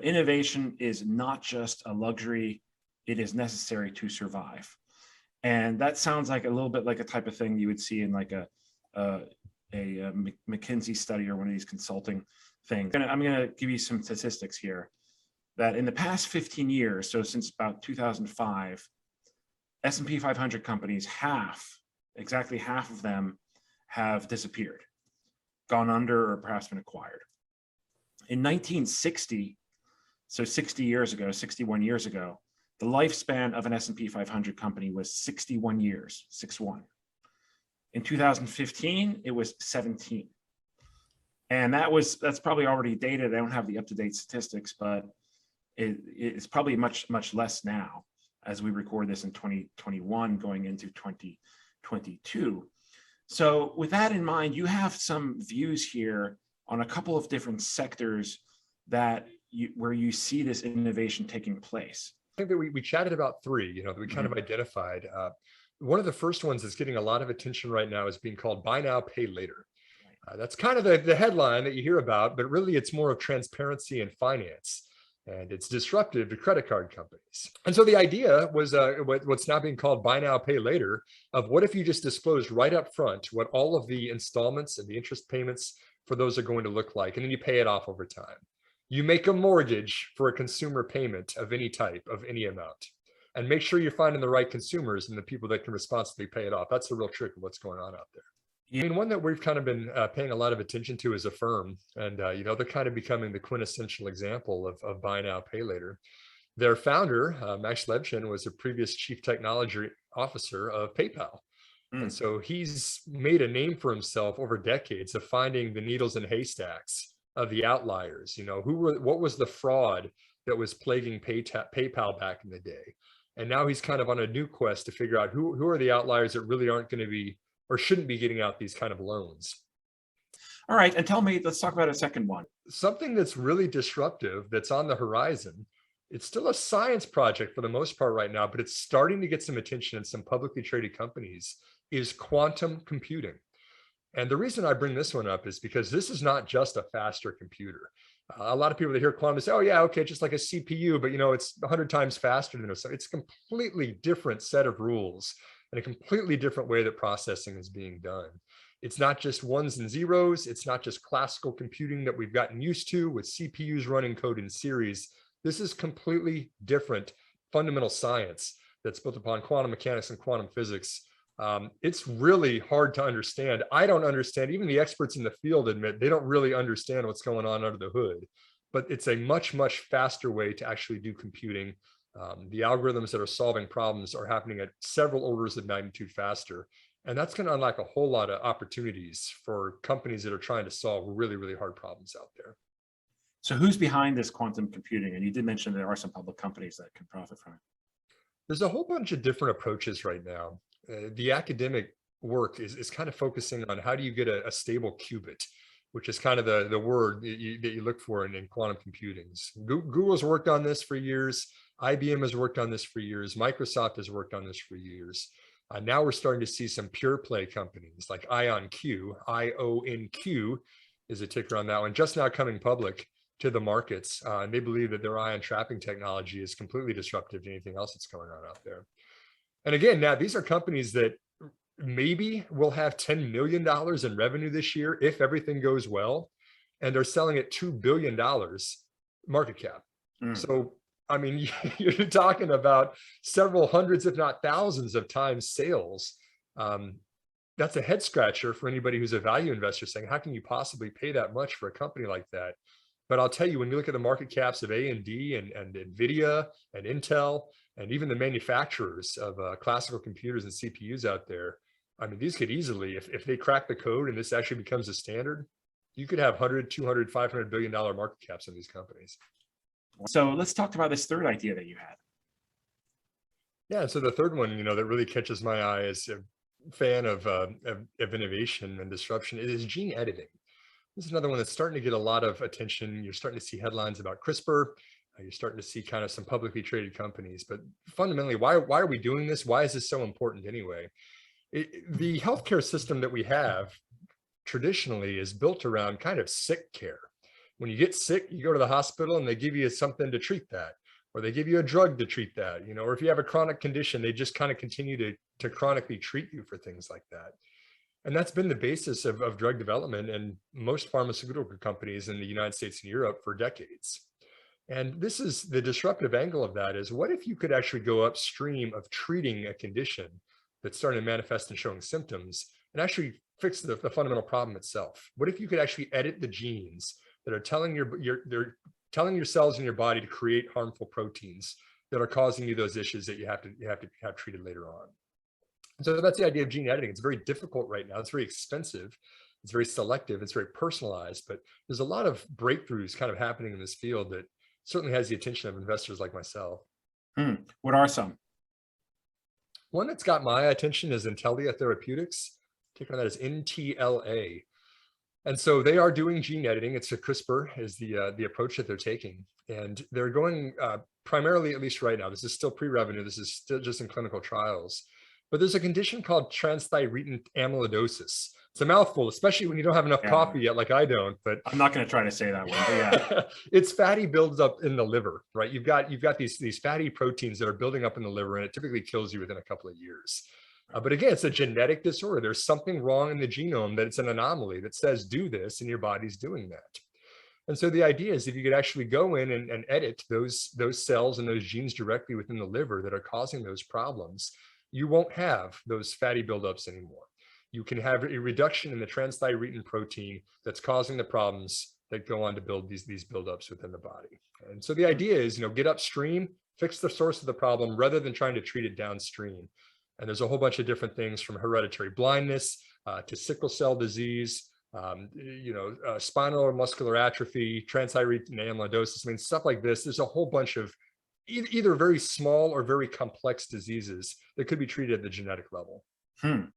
innovation is not just a luxury, it is necessary to survive. And that sounds like a little bit like a type of thing you would see in like a McKinsey study or one of these consulting things. And I'm going to give you some statistics here that in the past 15 years, so since about 2005, S&P 500 companies, exactly half of them have disappeared, gone under, or perhaps been acquired. In 1960, so 61 years ago, the lifespan of an S&P 500 company was 61 years, 6-1. In 2015, it was 17. And that's probably already dated. I don't have the up-to-date statistics, but it's probably much less now as we record this in 2021 going into 2022. So with that in mind, you have some views here on a couple of different sectors where you see this innovation taking place. I think that we chatted about three, that we kind of identified. One of the first ones that's getting a lot of attention right now is being called buy now, pay later. That's kind of the headline that you hear about, but really it's more of transparency and finance. And it's disruptive to credit card companies. And so the idea was what's now being called buy now, pay later, of what if you just disclosed right up front what all of the installments and the interest payments for those are going to look like, and then you pay it off over time. You make a mortgage for a consumer payment of any type, of any amount, and make sure you're finding the right consumers and the people that can responsibly pay it off. That's the real trick of what's going on out there. I mean, one that we've kind of been paying a lot of attention to as a firm, and they're kind of becoming the quintessential example of buy now, pay later. Their founder, Max Levchin, was a previous chief technology officer of PayPal. And so he's made a name for himself over decades of finding the needles in haystacks of the outliers. What was the fraud that was plaguing PayPal back in the day? And now he's kind of on a new quest to figure out who are the outliers that really aren't going to be or shouldn't be getting out these kind of loans. All right, and let's talk about a second one. Something that's really disruptive that's on the horizon. It's still a science project for the most part right now, but it's starting to get some attention in some publicly traded companies, is quantum computing. And the reason I bring this one up is because this is not just a faster computer. A lot of people that hear quantum say, oh yeah, okay, just like a CPU, but it's 100 times faster than it. So it's a completely different set of rules and a completely different way that processing is being done. It's not just ones and zeros. It's not just classical computing that we've gotten used to with CPUs running code in series. This is completely different fundamental science that's built upon quantum mechanics and quantum physics. It's really hard to understand. I don't understand. Even the experts in the field admit they don't really understand what's going on under the hood, but it's a much faster way to actually do computing. The algorithms that are solving problems are happening at several orders of magnitude faster. And that's going to unlock a whole lot of opportunities for companies that are trying to solve really hard problems out there. So who's behind this quantum computing? And you did mention there are some public companies that can profit from it. There's a whole bunch of different approaches right now. The academic work is kind of focusing on how do you get a stable qubit, which is kind of the word that you look for in quantum computing. Google's worked on this for years. IBM has worked on this for years. Microsoft has worked on this for years. Now we're starting to see some pure play companies like IonQ, IONQ is a ticker on that one, just now coming public to the markets. And they believe that their ion trapping technology is completely disruptive to anything else that's going on out there. And again, now these are companies that maybe will have $10 million in revenue this year if everything goes well, and they're selling at $2 billion market cap. So, I mean, you're talking about several hundreds, if not thousands of times sales. That's a head scratcher for anybody who's a value investor saying, how can you possibly pay that much for a company like that? But I'll tell you, when you look at the market caps of AMD and NVIDIA and Intel, and even the manufacturers of classical computers and CPUs out there, I mean, these could easily, if they crack the code and this actually becomes a standard, you could have 100, 200, $500 billion market caps in these companies. So let's talk about this third idea that you had. Yeah, so the third one, that really catches my eye as a fan of innovation and disruption is gene editing. This is another one that's starting to get a lot of attention. You're starting to see headlines about CRISPR. You're starting to see kind of some publicly traded companies, but fundamentally, why are we doing this? Why is this so important anyway? The healthcare system that we have traditionally is built around kind of sick care. When you get sick, you go to the hospital and they give you something to treat that, or they give you a drug to treat that, or if you have a chronic condition, they just kind of continue to chronically treat you for things like that. And that's been the basis of drug development and most pharmaceutical companies in the United States and Europe for decades. And this is the disruptive angle of that is, what if you could actually go upstream of treating a condition that's starting to manifest and showing symptoms and actually fix the fundamental problem itself? What if you could actually edit the genes that are telling they're telling your cells in your body to create harmful proteins that are causing you those issues that you have to have treated later on? So that's the idea of gene editing. It's very difficult right now. It's very expensive. It's very selective. It's very personalized, but there's a lot of breakthroughs kind of happening in this field that certainly has the attention of investors like myself. What are some? One that's got my attention is Intellia Therapeutics. Ticker on that is NTLA. And so they are doing gene editing. It's a CRISPR is the approach that they're taking. And they're going primarily, at least right now, this is still pre-revenue. This is still just in clinical trials. But there's a condition called transthyretin amyloidosis. It's a mouthful, especially when you don't have enough coffee yet, like I don't. But I'm not going to try to say that one. But yeah, it's fatty builds up in the liver, right? You've got these fatty proteins that are building up in the liver, and it typically kills you within a couple of years. But again, it's a genetic disorder. There's something wrong in the genome that it's an anomaly that says do this, and your body's doing that. And so the idea is, if you could actually go in and edit those cells and those genes directly within the liver that are causing those problems, you won't have those fatty buildups anymore. You can have a reduction in the transthyretin protein that's causing the problems that go on to build these buildups within the body. And so the idea is, get upstream, fix the source of the problem rather than trying to treat it downstream. And there's a whole bunch of different things, from hereditary blindness to sickle cell disease, spinal or muscular atrophy, transthyretin amyloidosis. I mean, stuff like this. There's a whole bunch of either very small or very complex diseases that could be treated at the genetic level.